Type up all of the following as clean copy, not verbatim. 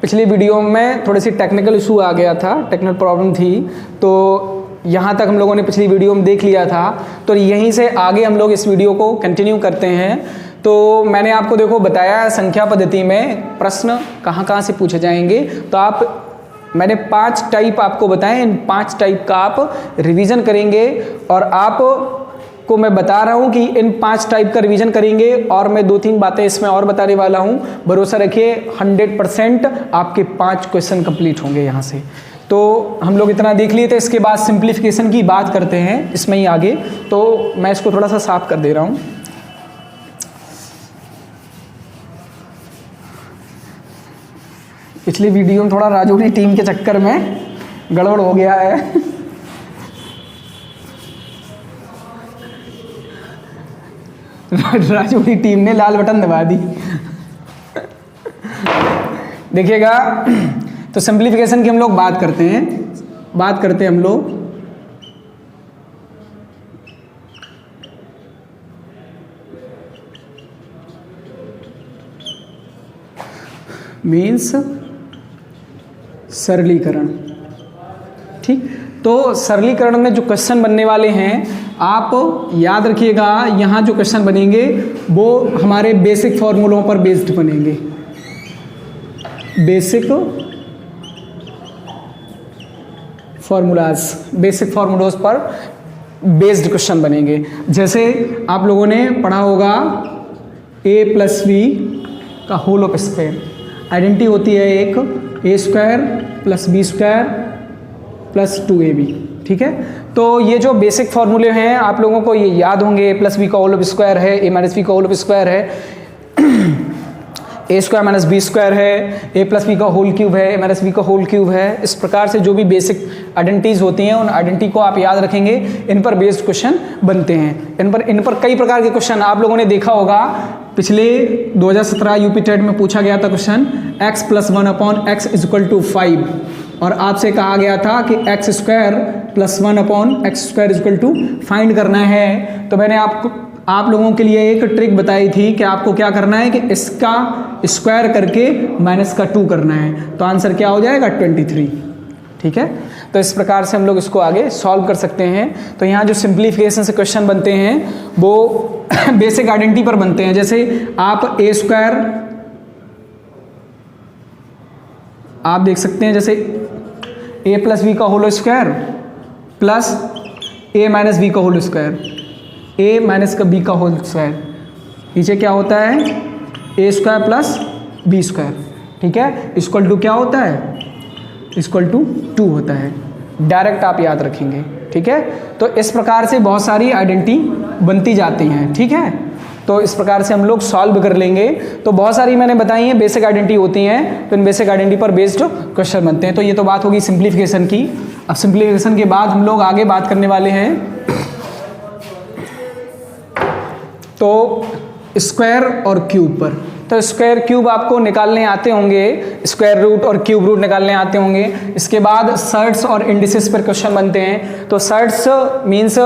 पिछली वीडियो में थोड़ी सी टेक्निकल इशू आ गया था, टेक्निकल प्रॉब्लम थी, तो यहाँ तक हम लोगों ने पिछली वीडियो में देख लिया था। तो यहीं से आगे हम लोग इस वीडियो को कंटिन्यू करते हैं। तो मैंने आपको देखो बताया संख्या पद्धति में प्रश्न कहाँ कहाँ से पूछे जाएंगे। तो मैंने 5 टाइप आपको बताए, इन 5 टाइप का आप रिवीजन करेंगे। और आप को मैं बता रहा हूं कि इन 5 टाइप का रिवीजन करेंगे और मैं 2-3 बातें इसमें और बताने वाला हूं। भरोसा रखिए 100% आपके 5 क्वेश्चन कंप्लीट होंगे यहां से। तो हम लोग इतना देख लिए थे, इसके बाद सिंप्लीफिकेशन की बात करते हैं इसमें ही आगे। तो मैं इसको थोड़ा सा साफ कर दे रहा हूं। पिछली वीडियो में थोड़ा राजौरी टीम के चक्कर में गड़बड़ हो गया है। राजौरी टीम ने लाल बटन दबा दी। देखिएगा, तो सिंप्लीफिकेशन की हम लोग बात करते हैं हम लोग। मीन्स सरलीकरण। ठीक, तो सरलीकरण में जो क्वेश्चन बनने वाले हैं आप याद रखिएगा, यहाँ जो क्वेश्चन बनेंगे वो हमारे बेसिक फॉर्मूलों पर बेस्ड बनेंगे। बेसिक फॉर्मूलाज पर बेस्ड क्वेश्चन बनेंगे। जैसे आप लोगों ने पढ़ा होगा a+b का होल ऑफ स्क्वायर। आइडेंटिटी होती है एक a² + b² + 2ab। ठीक है, तो ये जो बेसिक फॉर्मूले हैं आप लोगों को ये याद होंगे। a+b का होल ऑफ स्क्वायर है, a-b का होल ऑफ स्क्वायर है, a² - b² है, a+b का होल क्यूब है, a-b का होल क्यूब है। इस प्रकार से जो भी बेसिक आइडेंटिटीज होती हैं उन आइडेंटिटी को आप याद रखेंगे। इन पर बेस्ड क्वेश्चन बनते हैं। इन पर कई प्रकार के क्वेश्चन आप लोगों ने देखा होगा। पिछले 2017 यूपी टेट में पूछा गया था क्वेश्चन x + 1/x = 5 और आपसे कहा गया था कि x² + 1/x² = फाइंड करना है। तो मैंने आप लोगों के लिए एक ट्रिक बताई थी कि आपको क्या करना है कि इसका स्क्वायर करके -2 करना है। तो आंसर क्या हो जाएगा 23। ठीक है, तो इस प्रकार से हम लोग इसको आगे सॉल्व कर सकते हैं। तो यहाँ जो सिंप्लीफिकेशन से क्वेश्चन बनते हैं वो बेसिक आइडेंटिटी पर बनते हैं। जैसे आप a² आप देख सकते हैं, जैसे a+b का होल स्क्वायर प्लस a-b का होल स्क्वायर, a-b का होल स्क्वायर, नीचे क्या होता है a² + b²। ठीक है, इक्वल टू क्या होता है, इक्वल टू 2 होता है। डायरेक्ट आप याद रखेंगे। ठीक है, तो इस प्रकार से बहुत सारी आइडेंटिटी बनती जाती हैं। ठीक है, तो इस प्रकार से हम लोग सॉल्व कर लेंगे। तो बहुत सारी मैंने बताई हैं बेसिक आइडेंटिटी होती हैं, तो इन बेसिक आइडेंटिटी पर बेस्ड क्वेश्चन बनते हैं। तो ये तो बात होगी सिंप्लीफिकेशन की। अब सिंप्लीफिकेशन के बाद हम लोग आगे बात करने वाले हैं तो स्क्वायर और क्यूब पर। तो स्क्वायर क्यूब आपको निकालने आते होंगे, स्क्वायर रूट और क्यूब रूट निकालने आते होंगे। इसके बाद सर्ट्स और इंडिसेस पर क्वेश्चन बनते हैं। तो सर्ट्स मीन्स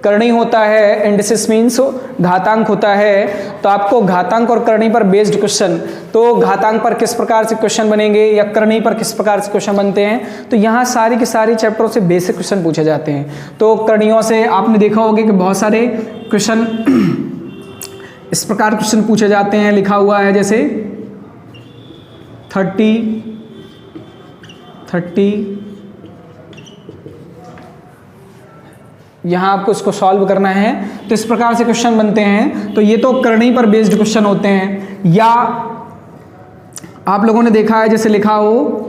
करणी होता है, इंडिसेस मीन्स घातांक होता है। तो आपको घातांक और करणी पर बेस्ड क्वेश्चन, तो घातांक पर किस प्रकार से क्वेश्चन बनेंगे या करणी पर किस प्रकार से क्वेश्चन बनते हैं, तो यहाँ सारी की सारी चैप्टरों से बेसिक क्वेश्चन पूछे जाते हैं। तो करणियों से आपने देखा होगा कि बहुत सारे क्वेश्चन इस प्रकार क्वेश्चन पूछे जाते हैं। लिखा हुआ है जैसे 30 यहाँ आपको इसको सॉल्व करना है। तो इस प्रकार से क्वेश्चन बनते हैं। तो ये तो करणी पर बेस्ड क्वेश्चन होते हैं। या आप लोगों ने देखा है जैसे लिखा हो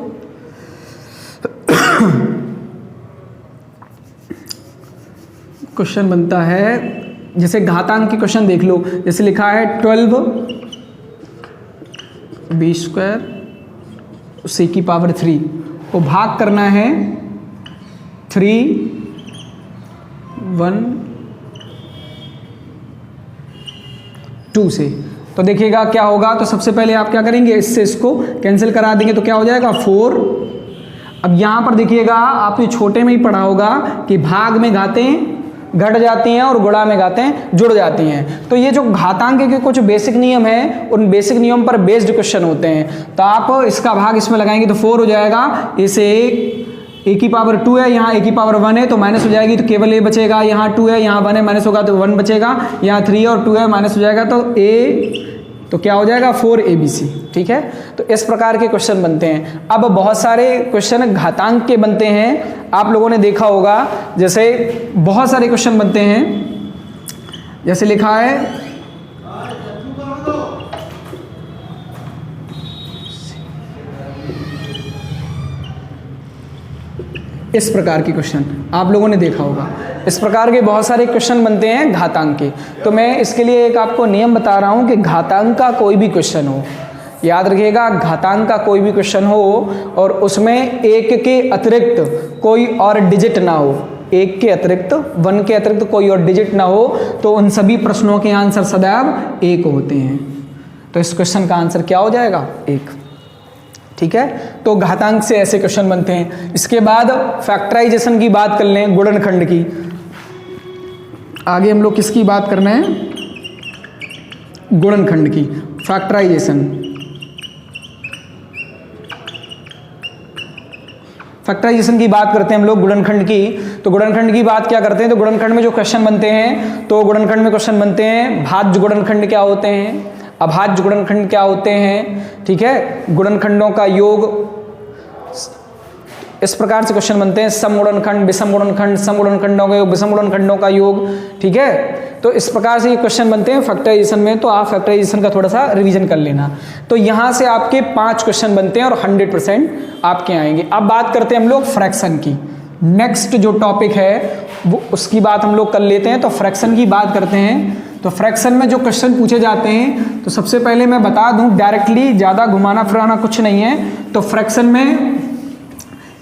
क्वेश्चन बनता है, जैसे घातांक की क्वेश्चन देख लो, जैसे लिखा है 12b² उसी की पावर 3 को भाग करना है 3, 1, 2 से। तो देखिएगा क्या होगा। तो सबसे पहले आप क्या करेंगे, इससे इसको कैंसिल करा देंगे तो क्या हो जाएगा 4। अब यहाँ पर देखिएगा आपने छोटे में ही पढ़ा होगा कि भाग में घातें घट जाती हैं और गुणा में गाते हैं जुड़ जाती हैं। तो ये जो घातांक के कुछ बेसिक नियम हैं, उन बेसिक नियम पर बेस्ड क्वेश्चन होते हैं। तो आप इसका भाग इसमें लगाएंगे तो 4 हो जाएगा, इसे a की पावर 2 है, यहाँ a की पावर 1 है तो माइनस हो जाएगी, तो केवल a बचेगा, यहाँ 2 है, यहाँ 1 है, माइनस होगा तो 1 बचेगा, यहाँ 3 है और 2 है, माइनस हो जाएगा तो a, तो क्या हो जाएगा 4abc। ठीक है, तो इस प्रकार के क्वेश्चन बनते हैं। अब बहुत सारे क्वेश्चन घातांक के बनते हैं, आप लोगों ने देखा होगा, जैसे बहुत सारे क्वेश्चन बनते हैं, जैसे लिखा है इस प्रकार के क्वेश्चन आप लोगों ने देखा होगा। इस प्रकार के बहुत सारे क्वेश्चन बनते हैं घातांक के। तो मैं इसके लिए एक आपको नियम बता रहा हूं कि घातांक का कोई भी क्वेश्चन हो, याद रखिएगा, घातांक का कोई भी क्वेश्चन हो और उसमें 1 के अतिरिक्त कोई और डिजिट ना हो, 1 के अतिरिक्त 1 के अतिरिक्त कोई और डिजिट ना हो, तो उन सभी प्रश्नों के आंसर सदैव 1 होते हैं। तो इस क्वेश्चन का आंसर क्या हो जाएगा 1। ठीक है, तो घातांक से ऐसे क्वेश्चन बनते हैं। इसके बाद फैक्टराइजेशन की बात कर लें, गुणनखंड की। आगे हम लोग किसकी बात कर रहे हैं, गुणनखंड की, फैक्टराइजेशन। फैक्टराइजेशन की बात करते हैं हम लोग गुणनखंड की। तो गुणनखंड की बात क्या करते हैं, तो गुणनखंड में जो क्वेश्चन बनते हैं, तो गुणनखंड में क्वेश्चन बनते हैं भाज्य गुणनखंड क्या होते हैं, अभाज्य गुणनखंड क्या होते हैं। ठीक है, गुणनखंडों का योग, इस प्रकार से क्वेश्चन बनते हैं, सम गुणनखंड, विषम गुणनखंड, सम गुणनखंडों का योग, विषम गुणनखंडों का योग। ठीक है, तो इस प्रकार से ये क्वेश्चन बनते हैं फैक्टराइजेशन में। तो आप फैक्टराइजेशन का थोड़ा सा रिवीजन कर लेना। तो यहां से आपके 5 क्वेश्चन बनते हैं और 100% आपके आएंगे। अब बात करते हैं हम लोग फ्रैक्शन की। नेक्स्ट जो टॉपिक है वो उसकी बात हम लोग कर लेते हैं। तो फ्रैक्शन की बात करते हैं। तो फ्रैक्शन में जो क्वेश्चन पूछे जाते हैं, तो सबसे पहले मैं बता दूं डायरेक्टली, ज़्यादा घुमाना फिराना कुछ नहीं है। तो फ्रैक्शन में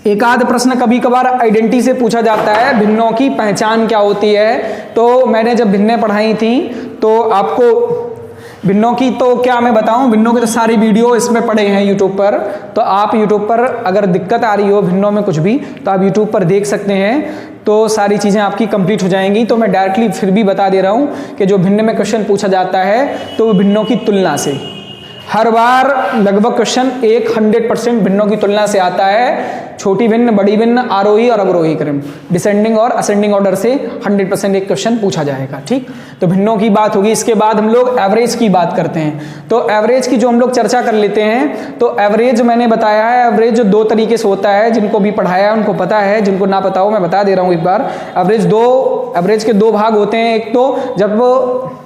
एक आध प्रश्न कभी कभार आइडेंटिटी से पूछा जाता है, भिन्नों की पहचान क्या होती है। तो मैंने जब भिन्नें पढ़ाई थी तो आपको भिन्नों की तो क्या मैं बताऊं, भिन्नों के तो सारी वीडियो इसमें पड़े हैं यूट्यूब पर। तो आप यूट्यूब पर अगर दिक्कत आ रही हो भिन्नों में कुछ भी, तो आप यूट्यूब पर देख सकते हैं, तो सारी चीज़ें आपकी कंप्लीट हो जाएंगी। तो मैं डायरेक्टली फिर भी बता दे रहा हूं कि जो भिन्न में क्वेश्चन पूछा जाता है तो वो भिन्नों की तुलना से, हर बार लगभग क्वेश्चन 100% भिन्नों की तुलना से आता है। छोटी भिन्न, बड़ी भिन्न, आरोही और अवरोही क्रम, डिसेंडिंग और असेंडिंग ऑर्डर से 100% एक क्वेश्चन पूछा जाएगा। ठीक, तो भिन्नों की बात होगी। इसके बाद हम लोग एवरेज की बात करते हैं। तो एवरेज की जो हम लोग चर्चा कर लेते हैं, तो एवरेज मैंने बताया है, एवरेज 2 तरीके से होता है। जिनको भी पढ़ाया है उनको पता है, जिनको ना पता हो मैं बता दे रहा हूं एक बार। एवरेज के 2 भाग होते हैं। एक तो जब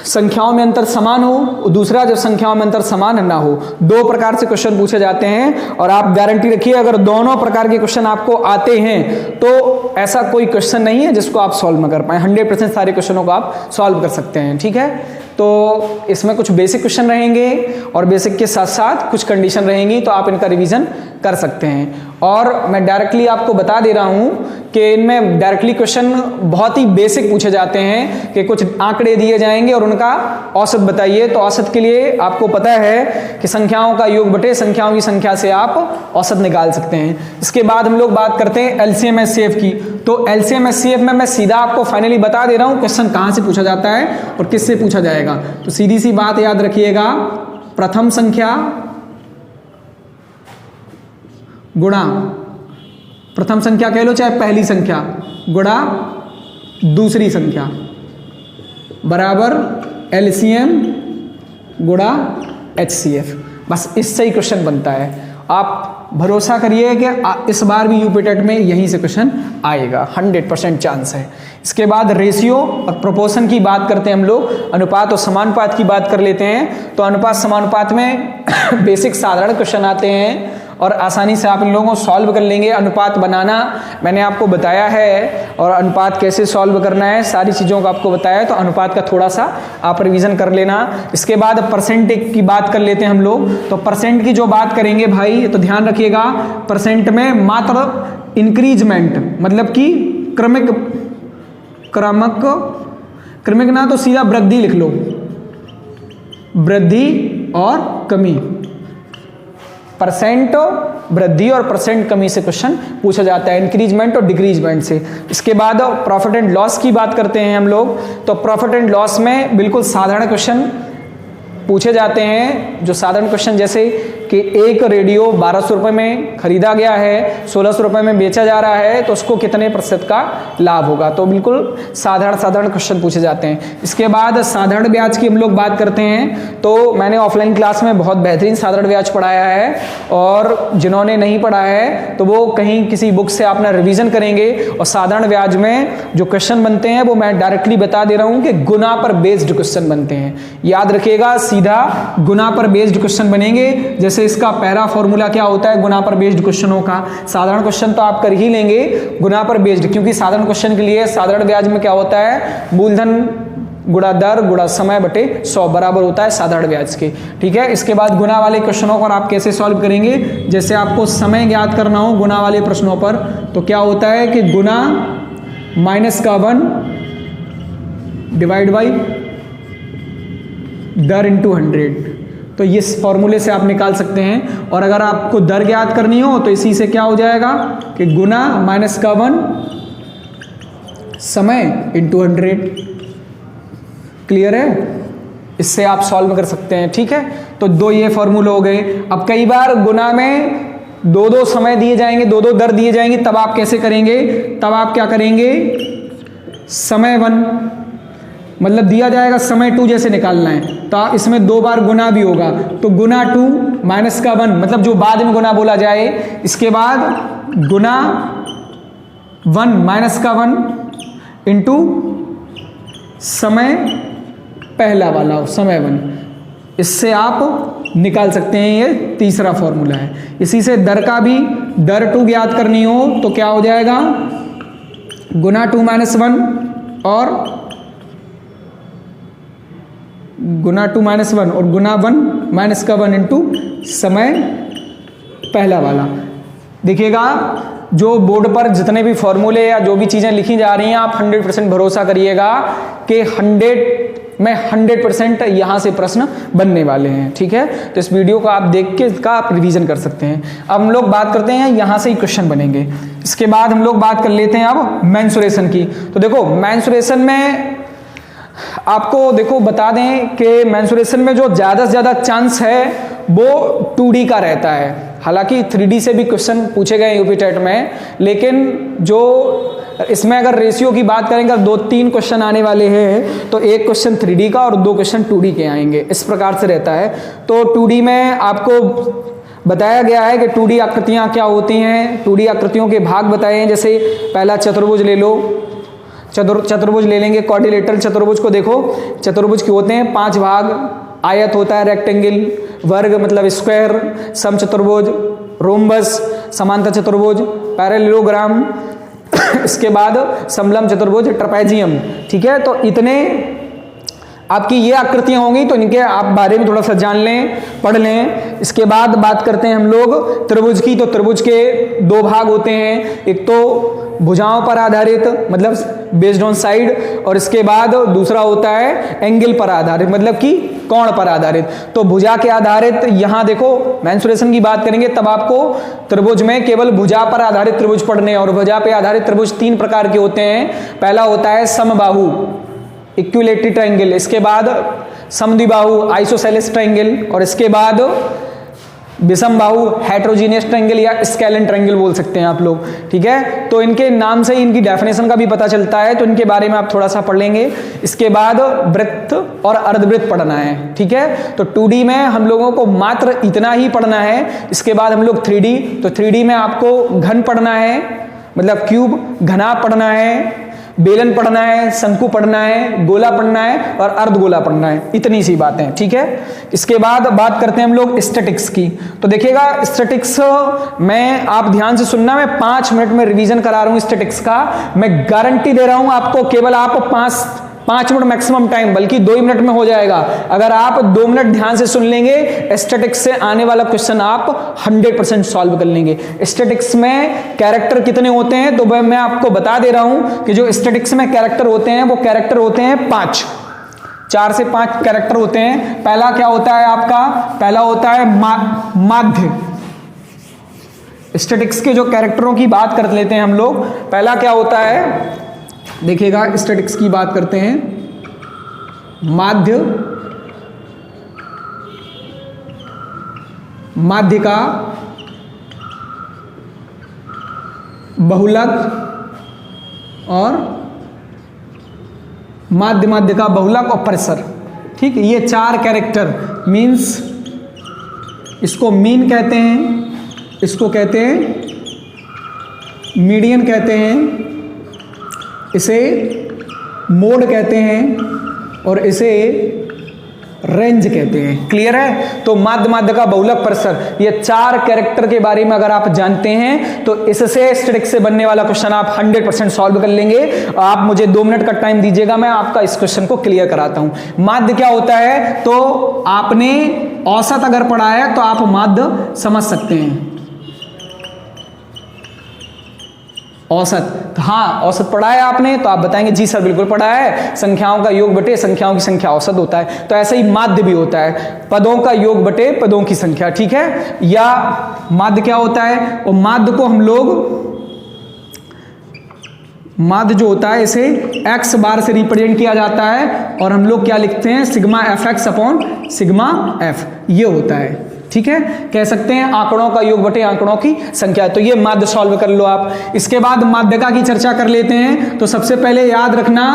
संख्याओं में अंतर समान हो, दूसरा जब संख्याओं में अंतर समान ना हो। 2 प्रकार से क्वेश्चन पूछे जाते हैं और आप गारंटी रखिए अगर दोनों प्रकार के क्वेश्चन आपको आते हैं तो ऐसा कोई क्वेश्चन नहीं है जिसको आप सॉल्व न कर पाए। 100% सारे क्वेश्चनों को आप सॉल्व कर सकते हैं। ठीक है, तो इसमें कुछ बेसिक क्वेश्चन रहेंगे और बेसिक के साथ साथ कुछ कंडीशन रहेंगी, तो आप इनका रिवीजन कर सकते हैं। और मैं डायरेक्टली आपको बता दे रहा हूं कि इनमें डायरेक्टली क्वेश्चन बहुत ही बेसिक पूछे जाते हैं कि कुछ आंकड़े दिए जाएंगे और उनका औसत बताइए। तो औसत के लिए आपको पता है कि संख्याओं का योग बटे संख्याओं की संख्या से आप औसत निकाल सकते हैं। इसके बाद हम लोग बात करते हैं एलसीएम एचसीएफ की। तो एलसीएम एचसीएफ में मैं सीधा आपको फाइनली बता दे रहा हूं क्वेश्चन कहां से पूछा जाता है और किससे पूछा जाएगा। तो सीधी सी बात याद रखिएगा, प्रथम संख्या गुणा प्रथम संख्या कह लो चाहे पहली संख्या गुणा दूसरी संख्या बराबर एलसीएम गुणा एचसीएफ। बस इससे ही क्वेश्चन बनता है। आप भरोसा करिए कि इस बार भी यूपीटेट में यहीं से क्वेश्चन आएगा, 100% चांस है। इसके बाद रेशियो और प्रोपोर्शन की बात करते हैं हम लोग, अनुपात और समानुपात की बात कर लेते हैं। तो अनुपात समानुपात में बेसिक साधारण क्वेश्चन आते हैं और आसानी से आप इन लोगों को सॉल्व कर लेंगे। अनुपात बनाना मैंने आपको बताया है और अनुपात कैसे सॉल्व करना है सारी चीज़ों को आपको बताया है, तो अनुपात का थोड़ा सा आप रिवीजन कर लेना। इसके बाद परसेंट की बात कर लेते हैं हम लोग। तो परसेंट की जो बात करेंगे भाई, तो ध्यान रखिएगा परसेंट में मात्र इंक्रीजमेंट, मतलब कि क्रमिक ना तो सीधा वृद्धि लिख लो, वृद्धि और कमी परसेंट वृद्धि और परसेंट कमी से क्वेश्चन पूछा जाता है, इंक्रीजमेंट और डिक्रीजमेंट से। इसके बाद प्रॉफिट एंड लॉस की बात करते हैं हम लोग, तो प्रॉफिट एंड लॉस में बिल्कुल साधारण क्वेश्चन पूछे जाते हैं, जो साधारण क्वेश्चन जैसे कि एक रेडियो 1200 रुपये में खरीदा गया है, 1600 रुपये में बेचा जा रहा है, तो उसको कितने प्रतिशत का लाभ होगा। तो बिल्कुल साधारण क्वेश्चन पूछे जाते हैं। इसके बाद साधारण ब्याज की हम लोग बात करते हैं, तो मैंने ऑफलाइन क्लास में बहुत बेहतरीन साधारण ब्याज पढ़ाया है, और जिन्होंने नहीं पढ़ा है तो वो कहीं किसी बुक से अपना रिवीजन करेंगे। और साधारण ब्याज में जो क्वेश्चन बनते हैं वो मैं डायरेक्टली बता दे रहा हूँ कि गुना पर बेस्ड क्वेश्चन बनते हैं। याद रखिएगा, सीधा गुना पर बेस्ड क्वेश्चन बनेंगे। जैसे इसका पहला फॉर्मूला क्या होता है गुना पर बेस्ड क्वेश्चनों का, साधारण क्वेश्चन तो आप कर ही लेंगे गुना पर बेस्ड, क्योंकि साधारण क्वेश्चन के लिए साधारण ब्याज में क्या होता है, मूलधन गुणा दर गुणा समय बटे 100 बराबर होता है साधारण ब्याज के। ठीक है, इसके बाद गुना वाले क्वेश्चनों पर आप कैसे सॉल्व करेंगे, जैसे आपको समय ज्ञात करना हो गुना वाले प्रश्नों पर, तो क्या होता है कि गुना -1 डिवाइड बाई दर इंटू 100, तो इस फॉर्मूले से आप निकाल सकते हैं। और अगर आपको दर ज्ञात करनी हो तो इसी से क्या हो जाएगा कि गुना -1 समय इंटू 100। क्लियर है, इससे आप सॉल्व कर सकते हैं। ठीक है, तो दो ये फॉर्मूले हो गए। अब कई बार गुना में दो समय दिए जाएंगे, दो दर दिए जाएंगे, तब आप कैसे करेंगे, तब आप क्या करेंगे, समय 1 मतलब दिया जाएगा समय 2 जैसे निकालना है, तो इसमें 2 बार गुना भी होगा, तो गुना 2 -1 मतलब जो बाद में गुना बोला जाए, इसके बाद गुना 1 -1 इंटू समय पहला वाला समय 1, इससे आप निकाल सकते हैं। ये तीसरा फॉर्मूला है। इसी से दर का भी दर 2 ज्ञात करनी हो तो क्या हो जाएगा, गुना 2 -1 और गुना 2 -1 और गुना 1 -1 इंटू समय पहला वाला। देखिएगा, जो बोर्ड पर जितने भी फॉर्मूले या जो भी चीज़ें लिखी जा रही हैं, आप 100% भरोसा करिएगा कि 100% यहाँ से प्रश्न बनने वाले हैं। ठीक है, तो इस वीडियो को आप देख के इसका आप रिवीजन कर सकते हैं। अब हम लोग बात करते हैं, यहाँ से ही क्वेश्चन बनेंगे। इसके बाद हम लोग बात कर लेते हैं अब मेंसुरेशन की। तो देखो, मेंसुरेशन में आपको देखो बता दें कि मेंसुरेशन में जो ज़्यादा से ज़्यादा चांस है वो 2D का रहता है। हालांकि 3D से भी क्वेश्चन पूछे गए यूपी टेट में, लेकिन जो इसमें अगर रेशियो की बात करेंगे, 2-3 क्वेश्चन आने वाले हैं, तो एक क्वेश्चन 3D का और 2 क्वेश्चन 2D के आएंगे। इस प्रकार से रहता है। तो 2D में आपको बताया गया है कि 2D आकृतियाँ क्या होती हैं, 2D आकृतियों के भाग बताए हैं। जैसे पहला चतुर्भुज ले लो, चतुर्भुज ले लेंगे, क्वाड्रिलेटरल चतुर्भुज को देखो, चतुर्भुज के होते हैं 5 भाग, आयत होता है रेक्टेंगल, वर्ग मतलब स्क्वायर, समचतुर्भुज, रोम्बस, समांतर चतुर्भुज, पैरेललोग्राम, इसके बाद समलंब चतुर्भुज, ट्रपेजियम। ठीक है, तो इतने आपकी ये आकृतियां होंगी, तो इनके आप बारे में थोड़ा सा जान लें, पढ़ लें। इसके बाद बात करते हैं हम लोग त्रिभुज की। तो त्रिभुज के 2 भाग होते हैं, एक तो भुजाओं पर आधारित मतलब बेस्ड ऑन साइड, और इसके बाद दूसरा होता है एंगल पर आधारित मतलब कि कोण पर आधारित। तो भुजा के आधारित, यहाँ देखो मेंसुरेशन की बात करेंगे तब आपको त्रिभुज में केवल भुजा पर आधारित त्रिभुज पढ़ने, और भुजा पे आधारित त्रिभुज 3 प्रकार के होते हैं। पहला होता है समबाहु इक्विलेटरल ट्रायंगल, इसके बाद समद्विबाहु आइसोसेलेस ट्रायंगल, और इसके बाद विषम बाहु हेटेरोजीनियस ट्रायंगल या स्केलेन ट्रायंगल बोल सकते हैं आप लोग। ठीक है, तो इनके नाम से ही इनकी डेफिनेशन का भी पता चलता है, तो इनके बारे में आप थोड़ा सा पढ़ लेंगे। इसके बाद वृत्त और अर्धवृत्त पढ़ना है। ठीक है, तो 2D में हम लोगों को मात्र इतना ही पढ़ना है। इसके बाद हम लोग 3D, तो 3D में आपको घन पढ़ना है मतलब क्यूब, घना पढ़ना है, बेलन पढ़ना है, शंकु पढ़ना है, गोला पढ़ना है और अर्धगोला पढ़ना है। इतनी सी बातें। ठीक है, इसके बाद बात करते हैं हम लोग स्टैटिक्स की। तो देखिएगा, स्टैटिक्स में आप ध्यान से सुनना, मैं 5 मिनट में रिवीजन करा रहा हूं स्टैटिक्स का। मैं गारंटी दे रहा हूं आपको, केवल आप 5 मिनट मैक्सिमम टाइम, बल्कि 2 ही मिनट में हो जाएगा। अगर आप 2 मिनट ध्यान से सुन लेंगे, स्टैटिक्स से आने वाला क्वेश्चन आप 100% सॉल्व कर लेंगे। स्टैटिक्स में कैरेक्टर कितने होते हैं, तो मैं आपको बता दे रहा हूं कि जो स्टैटिक्स में कैरेक्टर होते हैं वो कैरेक्टर होते हैं 5, 4 से 5 कैरेक्टर होते हैं। पहला क्या होता है आपका, पहला होता है माध्य, स्टैटिक्स के जो कैरेक्टरों की बात कर लेते हैं हम लोग। पहला क्या होता है, देखिएगा स्टैटिक्स की बात करते हैं, माध्य, माध्यिका, बहुलक और माध्यिका, बहुलक और परिसर। ठीक है, ये 4 कैरेक्टर मीन्स, इसको मीन कहते हैं, इसको कहते हैं मीडियन कहते हैं, इसे मोड कहते हैं और इसे रेंज कहते हैं। क्लियर है? तो माध्यिका, बहुलक, परिसर, ये 4 कैरेक्टर के बारे में अगर आप जानते हैं तो इससे स्टैटिक्स से बनने वाला क्वेश्चन आप 100% सॉल्व कर लेंगे। आप मुझे 2 मिनट का टाइम दीजिएगा, मैं आपका इस क्वेश्चन को क्लियर कराता हूं। माध्य क्या होता है, तो आपने औसत अगर पढ़ा है तो आप माध्य समझ सकते हैं। औसत, हाँ औसत पढ़ा है आपने, तो आप बताएंगे जी सर बिल्कुल पढ़ा है, संख्याओं का योग बटे संख्याओं की संख्या औसत होता है। तो ऐसे ही माध्य भी होता है, पदों का योग बटे पदों की संख्या। ठीक है, या माध्य क्या होता है, और माध्य को हम लोग, माध्य जो होता है इसे x बार से रिप्रेजेंट किया जाता है और हम लोग क्या लिखते हैं, sigma F x upon sigma F, ये होता है। ठीक है, कह सकते हैं आंकड़ों का योग बटे आंकड़ों की संख्या। तो ये माध्य सॉल्व कर लो आप। इसके बाद माध्यिका की चर्चा कर लेते हैं। तो सबसे पहले याद रखना,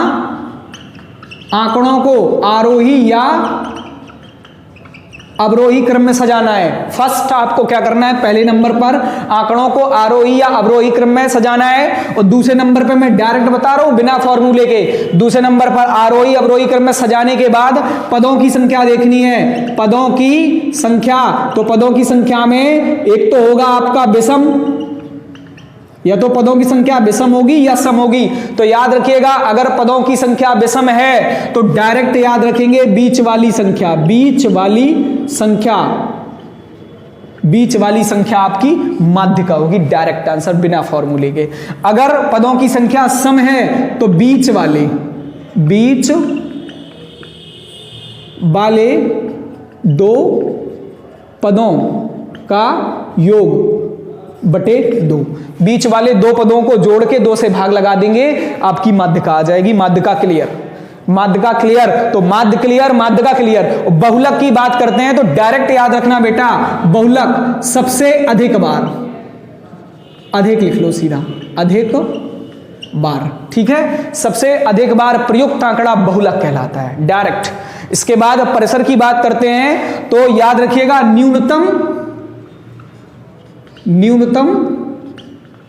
आंकड़ों को आरोही या अवरोही क्रम में सजाना है। फर्स्ट आपको क्या करना है, पहले नंबर पर आंकड़ों को आरोही या अवरोही क्रम में सजाना है, और दूसरे नंबर पे मैं डायरेक्ट बता रहा हूं बिना फॉर्मूले के। दूसरे नंबर पर आरोही अवरोही क्रम में सजाने के बाद पदों की संख्या देखनी है, पदों की संख्या। तो पदों की संख्या में एक तो होगा आपका विषम, या तो पदों की संख्या विषम होगी या सम होगी। तो याद रखिएगा, अगर पदों की संख्या विषम है तो डायरेक्ट याद रखेंगे बीच वाली संख्या, बीच वाली संख्या, बीच वाली संख्या आपकी माध्यिका होगी। डायरेक्ट आंसर बिना फॉर्मूले के। अगर पदों की संख्या सम है तो बीच वाले दो पदों का योग बटे 2, बीच वाले 2 पदों को जोड़ के 2 से भाग लगा देंगे, आपकी माध्यिका आ जाएगी। माध्यिका क्लियर, माध्यिका क्लियर। तो माध्य क्लियर, माध्यिका क्लियर। बहुलक की बात करते हैं तो डायरेक्ट याद रखना बेटा, बहुलक सबसे अधिक बार, अधिक लिख लो सीधा, अधिक बार। ठीक है, सबसे अधिक बार प्रयुक्त आंकड़ा बहुलक कहलाता है, डायरेक्ट। इसके बाद परिसर की बात करते हैं तो याद रखिएगा, न्यूनतम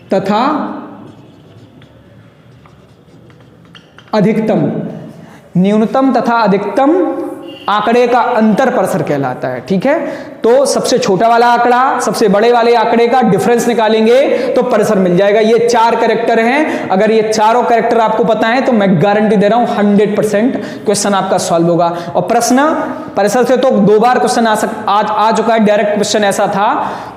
तथा अधिकतम, न्यूनतम तथा अधिकतम आंकड़े का अंतर परिसर कहलाता है। ठीक है, तो सबसे छोटा वाला आंकड़ा सबसे बड़े वाले आंकड़े का डिफरेंस निकालेंगे तो परिसर मिल जाएगा। ये 4 कैरेक्टर हैं। अगर ये चारों कैरेक्टर आपको पता है तो मैं गारंटी दे रहा हूं 100% क्वेश्चन आपका सॉल्व होगा। और प्रश्न परिसर से तो 2 बार क्वेश्चन आ चुका है। डायरेक्ट क्वेश्चन ऐसा था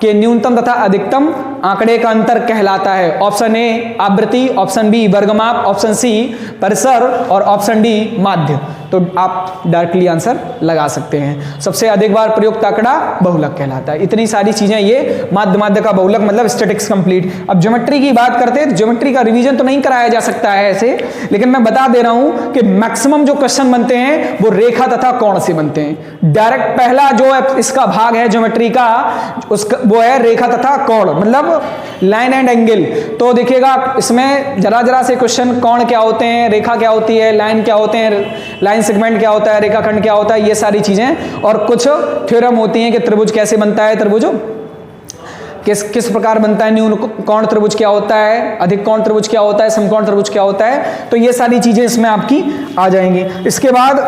कि न्यूनतम तथा अधिकतम आंकड़े का अंतर कहलाता है। ऑप्शन ए आवृत्ति, ऑप्शन बी वर्गमाप, ऑप्शन सी परिसर और ऑप्शन डी माध्य। तो आप डायरेक्टली आंसर लगा सकते हैं। सबसे अधिक बार प्रयुक्त आंकड़ा बहुलक कहलाता है। इतनी सारी चीजें ये माध्य का बहुलक मतलब स्टैटिक्स कंप्लीट। अब ज्योमेट्री की बात करते हैं तो ज्योमेट्री का रिवीजन तो नहीं कराया जा सकता है ऐसे, लेकिन मैं बता दे रहा हूं कि मैक्सिमम जो क्वेश्चन बनते हैं वो रेखा तथा कोण से बनते हैं। डायरेक्ट पहला जो इसका भाग है ज्योमेट्री का उसका वो है रेखा तथा कोण, मतलब लाइन एंड एंगल। तो देखिएगा इसमें जरा से क्वेश्चन, कोण क्या होते हैं, रेखा क्या होती है, लाइन क्या होते हैं, लाइन सेगमेंट क्या होता है, रेखाखंड क्या होता है, ये सारी चीजें। और कुछ थ्योरम होती हैं कि त्रिभुज कैसे बनता है, त्रिभुज किस प्रकार बनता है, न्यून कोण त्रिभुज क्या होता है, अधिक कोण त्रिभुज क्या होता है, समकोण त्रिभुज क्या होता है। तो ये सारी चीजें इसमें आपकी आ जाएंगी। इसके बाद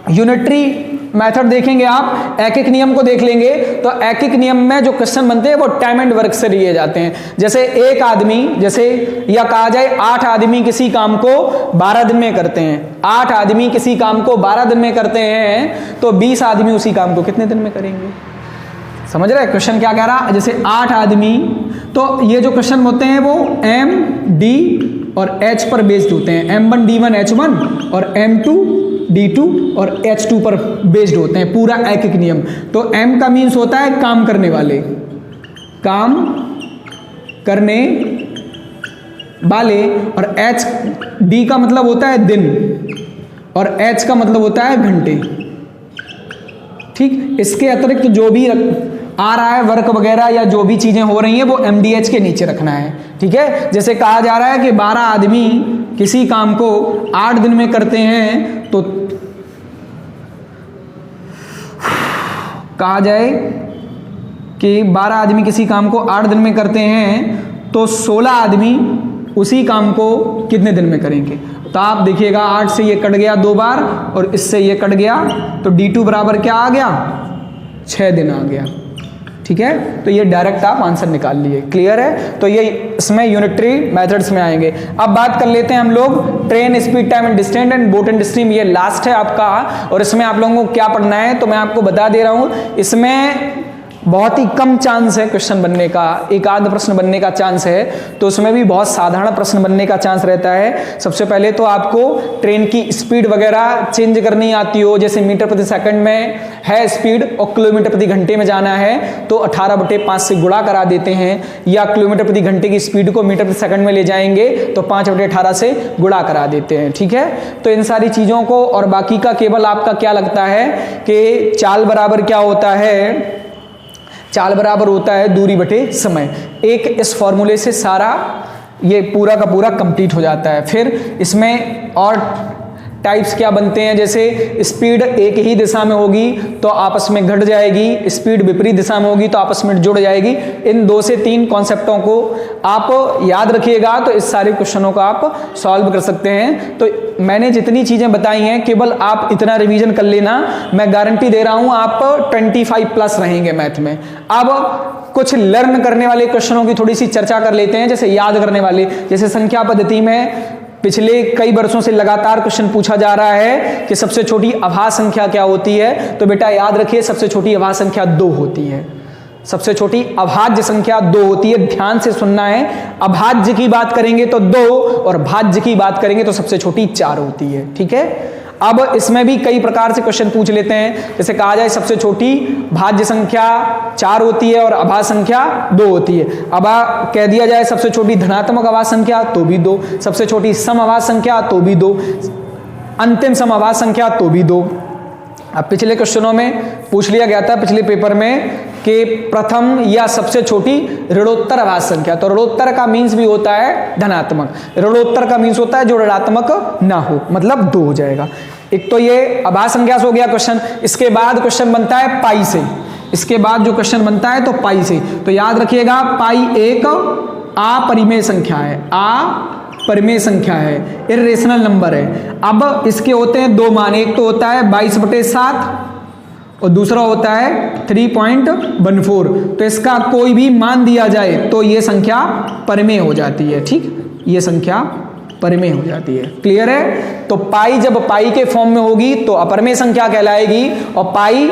यूनिटरी मेथड देखेंगे आप, एक एक नियम को देख लेंगे। तो एक एक नियम में जो क्वेश्चन बनते हैं वो टाइम एंड वर्क से लिए जाते हैं। जैसे एक आदमी, जैसे या कहा जाए 8 आदमी किसी काम को 12 दिन में करते हैं, 8 आदमी किसी काम को 12 दिन में करते हैं, तो 20 आदमी उसी काम को कितने दिन में करेंगे। समझ रहे हैं क्वेश्चन क्या कह रहा। जैसे 8 आदमी, तो ये जो क्वेश्चन होते हैं वो M, D और H पर बेस्ड होते हैं। M1 D1 H1 और M2 D2 और H2 पर बेस्ड होते हैं। पूरा एक एक नियम। तो M का मीन्स होता है काम करने वाले, काम करने वाले, और एच डी का मतलब होता है दिन और एच का मतलब होता है घंटे। ठीक, इसके अतिरिक्त जो भी आ रहा है वर्क वगैरह या जो भी चीजें हो रही हैं वो MDH के नीचे रखना है। ठीक है, जैसे कहा जा रहा है कि 12 आदमी किसी काम को 8 दिन में करते हैं, तो कहा जाए कि 12 आदमी किसी काम को 8 दिन में करते हैं तो 16 आदमी उसी काम को कितने दिन में करेंगे। तो आप देखिएगा 8 से ये कट गया 2 बार और इससे ये कट गया, तो D2 बराबर क्या आ गया, 6 दिन आ गया। ठीक है, तो ये डायरेक्ट आप आंसर निकाल लिए। क्लियर है, तो ये इसमें यूनिटरी मेथड्स में आएंगे। अब बात कर लेते हैं हम लोग train speed, time and distance and boat and stream. ये लास्ट है आपका, और इसमें आप लोगों को क्या पढ़ना है तो मैं आपको बता दे रहा हूं। इसमें बहुत ही कम चांस है क्वेश्चन बनने का, एक आध प्रश्न बनने का चांस है, तो उसमें भी बहुत साधारण प्रश्न बनने का चांस रहता है। सबसे पहले तो आपको ट्रेन की स्पीड वगैरह चेंज करनी आती हो, जैसे मीटर प्रति सेकंड में है स्पीड और किलोमीटर प्रति घंटे में जाना है तो 18/5 से गुणा करा देते हैं, या किलोमीटर प्रति घंटे की स्पीड को मीटर प्रति सेकंड में ले जाएंगे तो 5/18 से गुणा करा देते हैं। ठीक है, तो इन सारी चीजों को, और बाकी का केवल आपका क्या लगता है कि चाल बराबर क्या होता है, चाल बराबर होता है दूरी बटे समय। एक इस फॉर्मूले से सारा ये पूरा का पूरा कंप्लीट हो जाता है। फिर इसमें और टाइप्स क्या बनते हैं, जैसे स्पीड एक ही दिशा में होगी तो आपस में घट जाएगी, स्पीड विपरीत दिशा में होगी तो आपस में जुड़ जाएगी। इन 2 से 3 कॉन्सेप्टों को आप याद रखिएगा तो इस सारे क्वेश्चनों को आप सॉल्व कर सकते हैं। तो मैंने जितनी चीजें बताई हैं केवल आप इतना रिवीजन कर लेना, मैं गारंटी दे रहा हूं आप 25+ रहेंगे मैथ में। अब कुछ लर्न करने वाले क्वेश्चनों की थोड़ी सी चर्चा कर लेते हैं, जैसे याद करने वाले। जैसे संख्या पद्धति में पिछले कई वर्षों से लगातार क्वेश्चन पूछा जा रहा है कि सबसे छोटी अभाज्य संख्या क्या होती है, तो बेटा याद रखिए सबसे छोटी अभाज्य संख्या 2 होती है। सबसे छोटी अभाज्य संख्या 2 होती है, ध्यान से सुनना है। अभाज्य की बात करेंगे तो 2 और भाज्य की बात करेंगे तो सबसे छोटी 4 होती है। ठीक है, अब इसमें भी कई प्रकार से क्वेश्चन पूछ लेते हैं, जैसे कहा जाए सबसे छोटी भाज्य संख्या 4 होती है और अभाज्य संख्या 2 होती है। अब कह दिया जाए सबसे छोटी धनात्मक अभाज्य संख्या तो भी 2, सबसे छोटी सम अभाज्य संख्या तो भी 2, अंतिम सम अभाज्य संख्या तो भी 2। अब पिछले क्वेश्चनों में पूछ लिया गया था पिछले पेपर में कि प्रथम या सबसे छोटी ऋणोत्तर अभाज्य संख्या, तो ऋणोत्तर का मीन्स भी होता है धनात्मक, ऋणोत्तर का मीन्स होता है जो ऋणात्मक ना हो, मतलब 2 हो जाएगा। एक तो ये अभाज्य संख्या से हो गया क्वेश्चन। इसके बाद क्वेश्चन बनता है पाई से, इसके बाद जो क्वेश्चन बनता है तो पाई से, तो याद रखिएगा पाई एक अपरिमेय संख्या है, अपरिमेय संख्या है, इर्रेशनल नंबर है। अब इसके होते हैं 2 मान, एक तो होता है 22/7 और दूसरा होता है 3.14। तो इसका कोई भी मान दिया जाए तो ये संख्या परिमेय हो जाती है। ठीक, ये संख्या परिमेय हो जाती है। क्लियर है, तो पाई जब पाई के फॉर्म में होगी तो अपरिमेय संख्या कहलाएगी, और पाई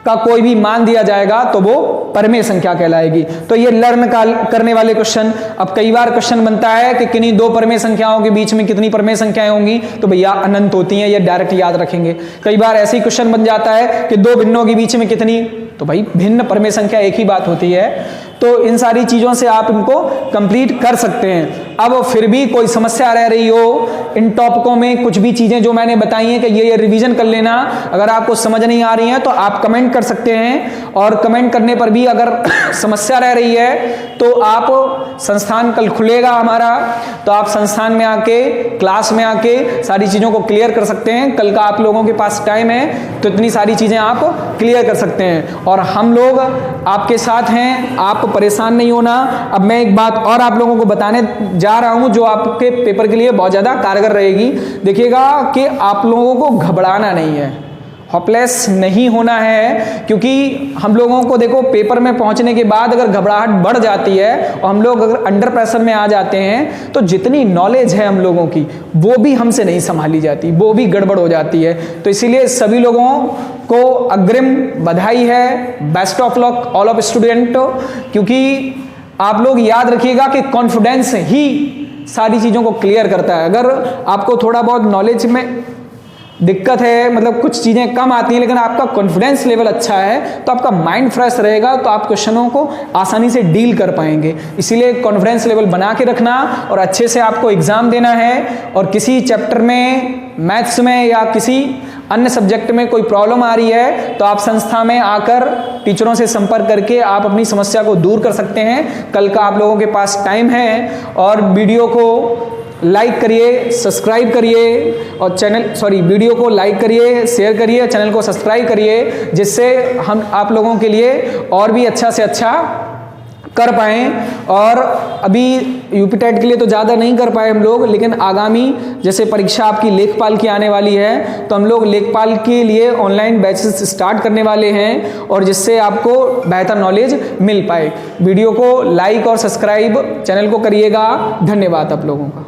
का कोई भी मान दिया जाएगा तो वो परिमेय संख्या कहलाएगी। तो ये लर्न करने वाले क्वेश्चन। अब कई बार क्वेश्चन बनता है कि किन्हीं 2 परिमेय संख्याओं के बीच में कितनी परिमेय संख्याएं होंगी, तो भैया अनंत होती हैं, ये डायरेक्ट याद रखेंगे। कई बार ऐसे ही क्वेश्चन बन जाता है कि 2 भिन्नों के बीच में कितनी, तो भाई भिन्न परिमेय संख्या एक ही बात होती है। तो इन सारी चीजों से आप इनको कंप्लीट कर सकते हैं। अब फिर भी कोई समस्या रह रही हो इन टॉपिकों में, कुछ भी चीजें जो मैंने बताई हैं कि ये रिवीजन कर लेना, अगर आपको समझ नहीं आ रही है तो आप कमेंट कर सकते हैं, और कमेंट करने पर भी अगर समस्या रह रही है तो आप संस्थान कल खुलेगा हमारा, तो आप संस्थान में आके क्लास में आके सारी चीजों को क्लियर कर सकते हैं। कल का आप लोगों के पास टाइम है तो इतनी सारी चीजें आप क्लियर कर सकते हैं, और हम लोग आपके साथ हैं, आप परेशान नहीं होना। अब मैं एक बात और आप लोगों को बताने जा रहा हूं जो आपके पेपर के लिए बहुत ज्यादा कारगर रहेगी। देखिएगा कि आप लोगों को घबराना नहीं है, होपलेस नहीं होना है, क्योंकि हम लोगों को देखो पेपर में पहुंचने के बाद अगर घबराहट बढ़ जाती है और हम लोग अगर अंडर प्रेशर में आ जाते हैं तो जितनी नॉलेज है हम लोगों की वो भी हमसे नहीं संभाली जाती, वो भी गड़बड़ हो जाती है। तो इसीलिए सभी लोगों को अग्रिम बधाई है, best of luck all of student, क्योंकि आप लोग याद रखिएगा कि कॉन्फिडेंस ही सारी चीज़ों को क्लियर करता है। अगर आपको थोड़ा बहुत नॉलेज में दिक्कत है, मतलब कुछ चीज़ें कम आती हैं, लेकिन आपका कॉन्फिडेंस लेवल अच्छा है तो आपका माइंड फ्रेश रहेगा, तो आप क्वेश्चनों को आसानी से डील कर पाएंगे। इसीलिए कॉन्फिडेंस लेवल बना के रखना और अच्छे से आपको एग्जाम देना है। और किसी चैप्टर में, मैथ्स में या किसी अन्य सब्जेक्ट में कोई प्रॉब्लम आ रही है तो आप संस्था में आकर टीचरों से संपर्क करके आप अपनी समस्या को दूर कर सकते हैं। कल का आप लोगों के पास टाइम है। और वीडियो को लाइक करिए, सब्सक्राइब करिए और वीडियो को लाइक करिए, शेयर करिए, चैनल को सब्सक्राइब करिए, जिससे हम आप लोगों के लिए और भी अच्छा से अच्छा कर पाएँ। और अभी यूपी टेट के लिए तो ज़्यादा नहीं कर पाए हम लोग, लेकिन आगामी जैसे परीक्षा आपकी लेखपाल की आने वाली है तो हम लोग लेखपाल के लिए ऑनलाइन बैचेस स्टार्ट करने वाले हैं, और जिससे आपको बेहतर नॉलेज मिल पाए। वीडियो को लाइक और सब्सक्राइब चैनल को करिएगा। धन्यवाद आप लोगों का।